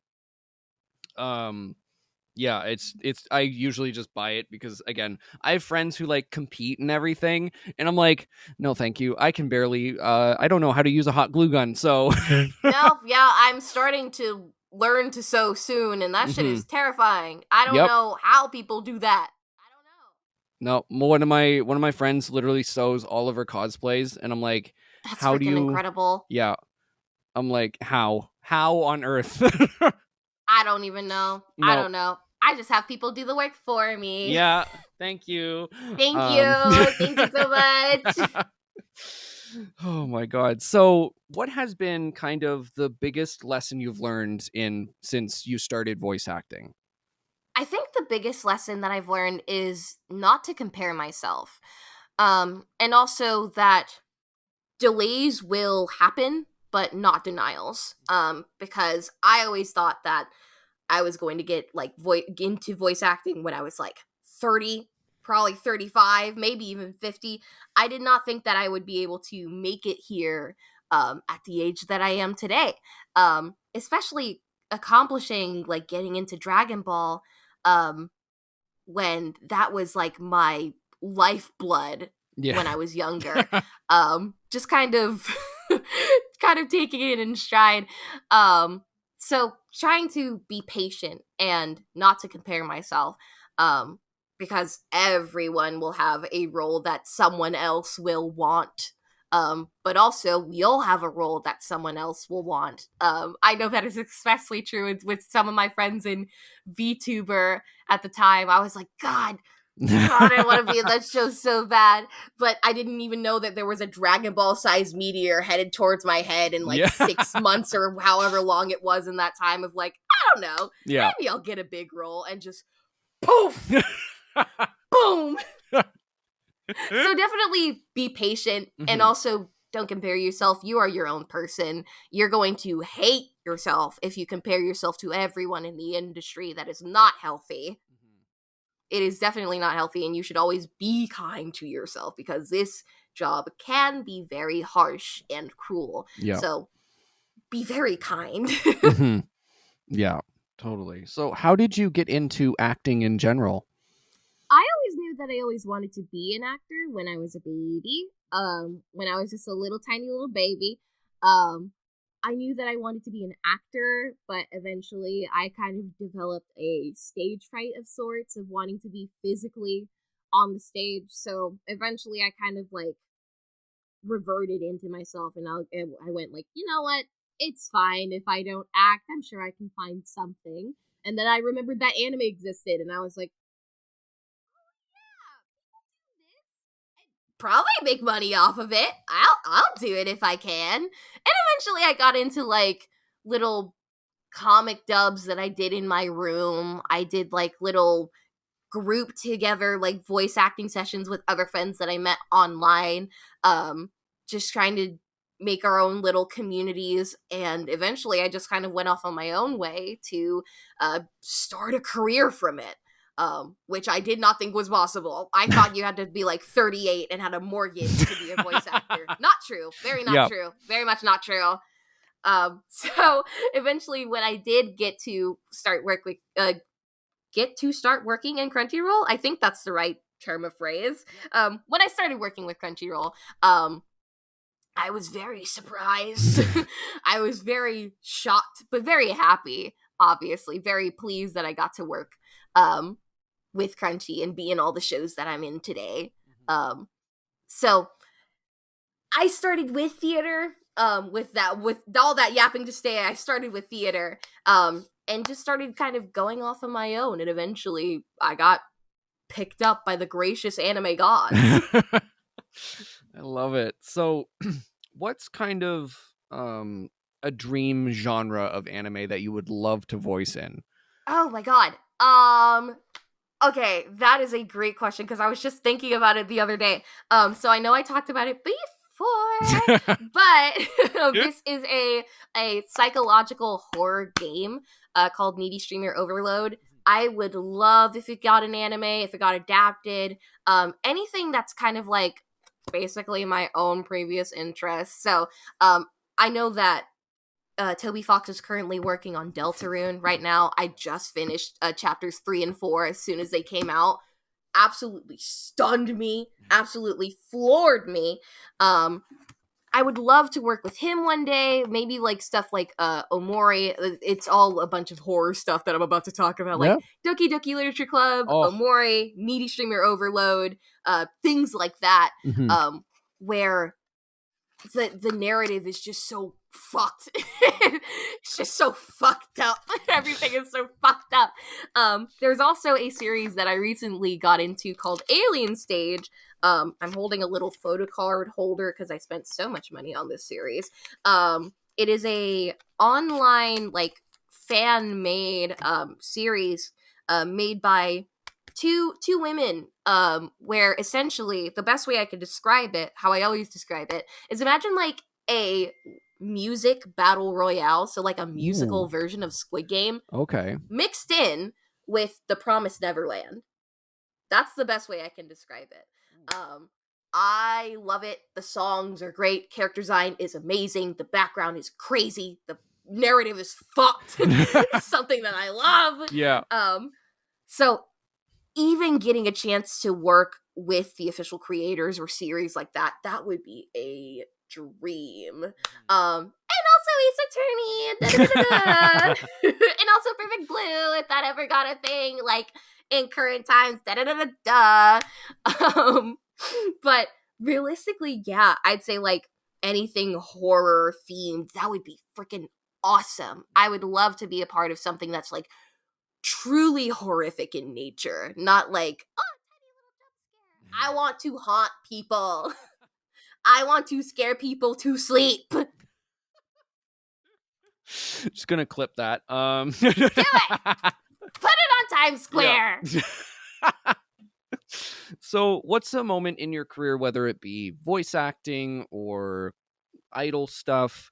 yeah, it's I usually just buy it because, again, I have friends who like compete and everything, and I'm like, no, thank you. I can barely I don't know how to use a hot glue gun, so No, yeah, I'm starting to learn to sew soon, and that shit is terrifying. I don't know how people do that. I don't know. No, one of my friends literally sews all of her cosplays, and I'm like, that's how do you? Incredible. Yeah, I'm like, how on earth? I don't even know. No. I don't know. I just have people do the work for me. Yeah, thank you. Thank you. Thank you so much. Oh my god. So, what has been kind of the biggest lesson you've learned since you started voice acting? I think the biggest lesson that I've learned is not to compare myself. And also that delays will happen, but not denials. Because I always thought that I was going to get like into voice acting when I was like 30, probably 35, maybe even 50. I did not think that I would be able to make it here at the age that I am today. Especially accomplishing like getting into Dragon Ball when that was like my lifeblood when I was younger. Just kind of kind of taking it in stride. So trying to be patient and not to compare myself, because everyone will have a role that someone else will want. But also we all have a role that someone else will want. I know that is especially true with some of my friends in VTuber at the time. I was like, God, I want to be in that show so bad, but I didn't even know that there was a Dragon Ball sized meteor headed towards my head in like 6 months or however long it was in that time of like, I don't know, maybe I'll get a big role and just poof, boom. So definitely be patient and also don't compare yourself. You are your own person. You're going to hate yourself if you compare yourself to everyone in the industry. That is not healthy. It is definitely not healthy, and you should always be kind to yourself because this job can be very harsh and cruel. Yeah. So be very kind. Yeah, totally. So how did you get into acting in general? I always knew that I always wanted to be an actor when I was a baby. When I was just a little tiny little baby. I knew that I wanted to be an actor, but eventually I kind of developed a stage fright of sorts of wanting to be physically on the stage. So eventually I kind of like reverted into myself and I went like, you know what? It's fine if I don't act. I'm sure I can find something. And then I remembered that anime existed and I was like, probably make money off of it. I'll do it if I can. And eventually I got into like little comic dubs that I did in my room. I did like little group together like voice acting sessions with other friends that I met online. Just trying to make our own little communities, and eventually I just kind of went off on my own way to start a career from it. Which I did not think was possible. I thought you had to be like 38 and had a mortgage to be a voice actor. Not true. Very not true. Very much not true. So eventually when I did get to start working in Crunchyroll, I think that's the right term of phrase. When I started working with Crunchyroll, I was very surprised. I was very shocked, but very happy, obviously. Very pleased that I got to work with Crunchy and be in all the shows that I'm in today. So I started with theater. With all that yapping to stay, I started with theater. And just started kind of going off on my own, and eventually I got picked up by the gracious anime gods. I love it. So, what's kind of a dream genre of anime that you would love to voice in? Oh my god. Okay, that is a great question because I was just thinking about it the other day. So I know I talked about it before, but this is a psychological horror game called Needy Streamer Overload. I would love if it got an anime, if it got adapted, anything that's kind of like basically my own previous interests. So I know that Toby Fox is currently working on Deltarune right now. I just finished chapters 3 and 4 as soon as they came out. Absolutely stunned me, absolutely floored me. I would love to work with him one day. Maybe like stuff like Omori. It's all a bunch of horror stuff that I'm about to talk about, like Doki Doki Literature Club, Omori, Needy Streamer Overload, things like that, where the narrative is just so fucked. It's just so fucked up. Everything is so fucked up. There's also a series that I recently got into called Alien Stage. I'm holding a little photo card holder because I spent so much money on this series. It is a online like fan made series made by two women, where essentially the best way I could describe it, how I always describe it, is imagine like a music battle royale, so like a musical version of Squid Game, mixed in with The Promised Neverland. That's the best way I can describe it. I love it. The songs are great. Character design is amazing. The background is crazy. The narrative is fucked. It's something that I love. Yeah. So even getting a chance to work with the official creators or series like that would be a dream. And also Ace Attorney, and also Perfect Blue, if that ever got a thing, like, in current times, but realistically, yeah, I'd say, like, anything horror themed, that would be freaking awesome. I would love to be a part of something that's, like, truly horrific in nature, not like, oh, I want to haunt people. I want to scare people to sleep. Just gonna clip that. Do it! Put it on Times Square! Yeah. So, what's a moment in your career, whether it be voice acting or idol stuff,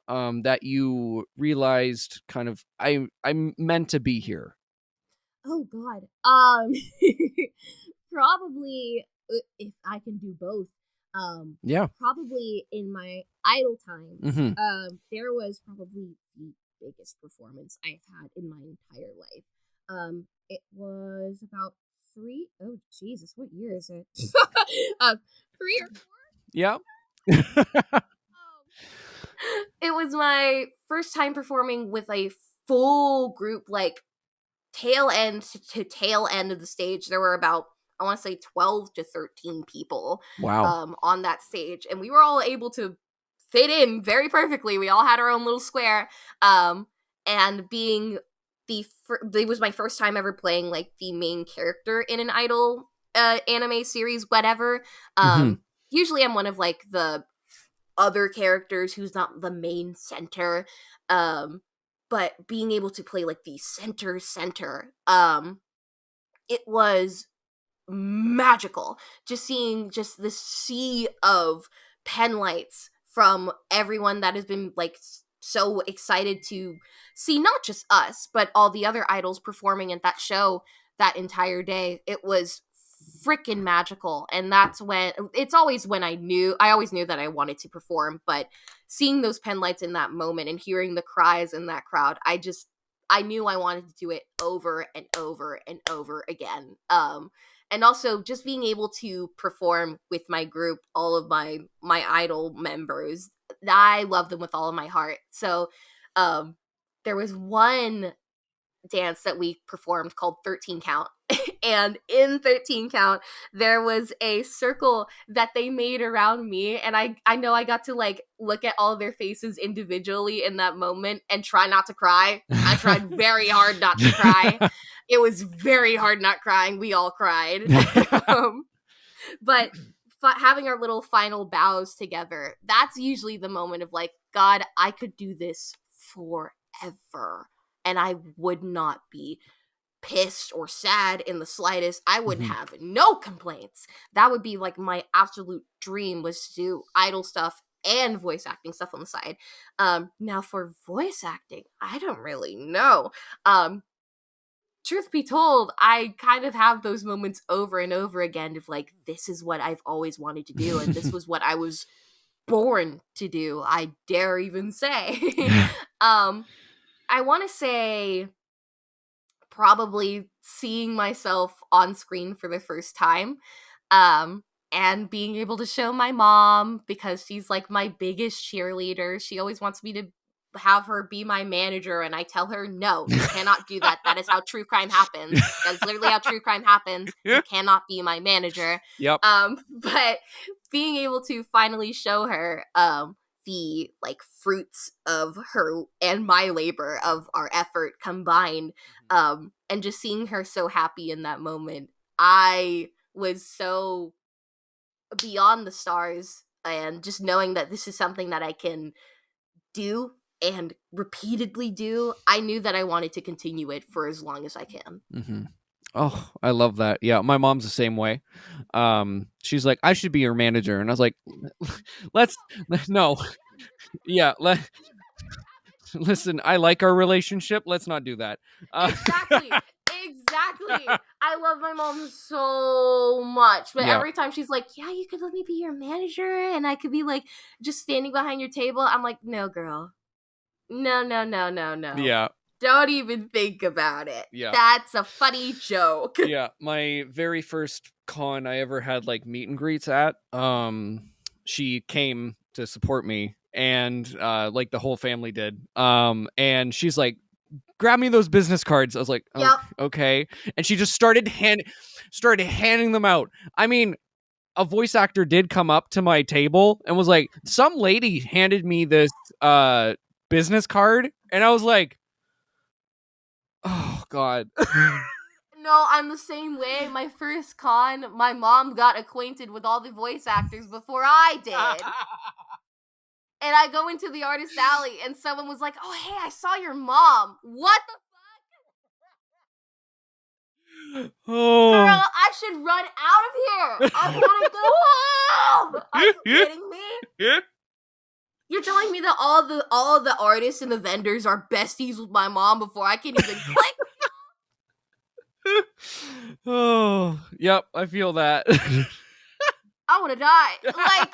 that you realized kind of I'm meant to be here? Oh God. Probably if I can do both. Yeah. Probably in my idol times. Mhm. There was probably the biggest performance I've had in my entire life. It was about oh Jesus, what year is it? 3 or 4. Yeah. It was my first time performing with a full group, like tail end to tail end of the stage. There were about, I want to say, 12 to 13 people Wow. on that stage, and we were all able to fit in very perfectly. We all had our own little square, and being it was my first time ever playing, like, the main character in an idol anime series, whatever. Mhm. Usually I'm one of, like, the other characters who's not the main center, but being able to play, like, the center, it was magical. Just seeing just this sea of pen lights from everyone that has been, like, so excited to see not just us, but all the other idols performing at that show that entire day. It was freaking magical, and that's when it's always when I always knew that I wanted to perform, but seeing those pen lights in that moment and hearing the cries in that crowd, I knew I wanted to do it over and over and over again. And also just being able to perform with my group, all of my idol members, I love them with all of my heart. So there was one dance that we performed called 13 Count. And in 13 Count, there was a circle that they made around me. And I know I got to, like, look at all of their faces individually in that moment and try not to cry. I tried very hard not to cry. It was very hard not crying. We all cried. But having our little final bows together, that's usually the moment of, like, God, I could do this forever. And I would not be pissed or sad in the slightest. I would have no complaints. That would be, like, my absolute dream, was to do idol stuff and voice acting stuff on the side. Now for voice acting, I don't really know. Truth be told, I kind of have those moments over and over again of, like, this is what I've always wanted to do, and this was what I was born to do, I dare even say. I want to say probably seeing myself on screen for the first time, and being able to show my mom, because she's, like, my biggest cheerleader. She always wants me to have her be my manager, and I tell her, no, you cannot do that. That is how true crime happens. That is literally how true crime happens. You cannot be my manager. Yep. But being able to finally show her the, like, fruits of her and my labor, of our effort combined, and just seeing her so happy in that moment, I was so beyond the stars. And just knowing that this is something that I can do and repeatedly do, I knew that I wanted to continue it for as long as I can. Mm-hmm. Oh, I love that. Yeah, my mom's the same way. She's like, I should be your manager, and I was like, no, yeah, listen, I like our relationship. Let's not do that. Exactly. I love my mom so much, but every time she's like, yeah, you could let me be your manager, and I could be, like, just standing behind your table, I'm like, no, girl. No. Yeah. Don't even think about it. Yeah. That's a funny joke. Yeah. My very first con I ever had, like, meet and greets at, she came to support me, and like the whole family did. And she's like, grab me those business cards. I was like, oh, Yep. okay. And she just started handing them out. I mean, a voice actor did come up to my table and was like, some lady handed me this business card, and I was like, oh God. No, I'm the same way. My first con, my mom got acquainted with all the voice actors before I did. And I go into the artist alley and someone was like, oh, hey, I saw your mom. What the Oh. girl? I should run out of here. I want to go home. Are you kidding me? You're telling me that all the artists and the vendors are besties with my mom before I can even click? Oh, yep, I feel that. I want to die. Like,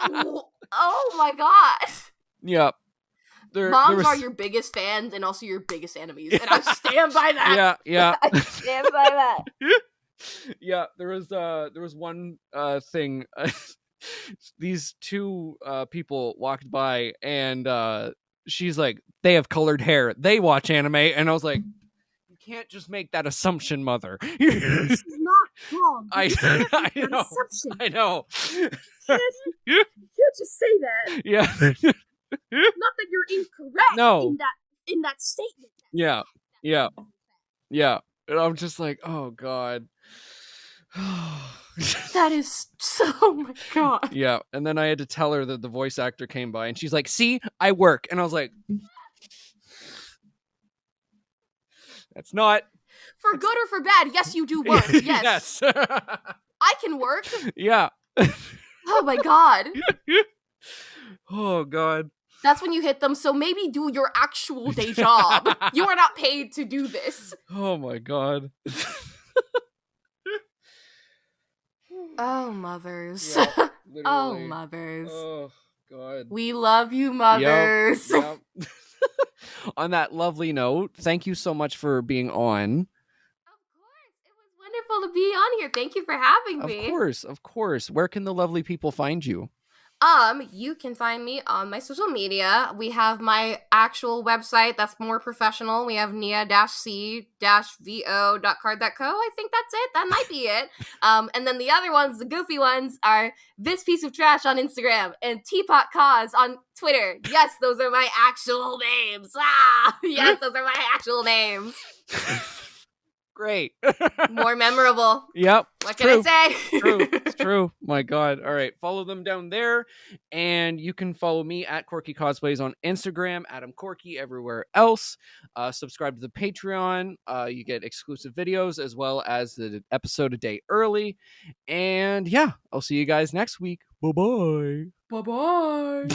oh my god. Yep. Moms are your biggest fans and also your biggest enemies, and I stand by that. Yeah. I stand by that. Yeah, there was one thing. These two people walked by, and she's like, they have colored hair, they watch anime, and I was like, you can't just make that assumption, mother. This is not wrong. I know. Assumption. I know. You can't just say that. Yeah. Not that you're incorrect No. in that statement. Yeah. And I'm just like, oh God. That is so, oh my god. Yeah. And then I had to tell her that the voice actor came by, and she's like, see, I work. And I was like, that's not. For good or for bad, yes, you do work. Yes. I can work. Yeah. Oh my god. Oh God. That's when you hit them, so maybe do your actual day job. You are not paid to do this. Oh my God. Oh, mothers. Yeah, Oh, literally. mothers. Oh God. We love you, mothers. Yep. On that lovely note, thank you so much for being on. Of course. It was wonderful to be on here. Thank you for having me. Of course. Where can the lovely people find you? You can find me on my social media. We have my actual website that's more professional. We have nia-c-vo.card.co. I think that's it. That might be it. And then the other ones, the goofy ones, are This Piece of Trash on Instagram and Teapot Cause on Twitter. Yes, those are my actual names. Yes, those are my actual names. Great. More memorable. Yep. What can I say? It's true. My God. All right. Follow them down there. And you can follow me at Corky Cosplays on Instagram, Adam Corky everywhere else. Subscribe to the Patreon. You get exclusive videos as well as the episode a day early. And yeah, I'll see you guys next week. Bye-bye. Bye-bye.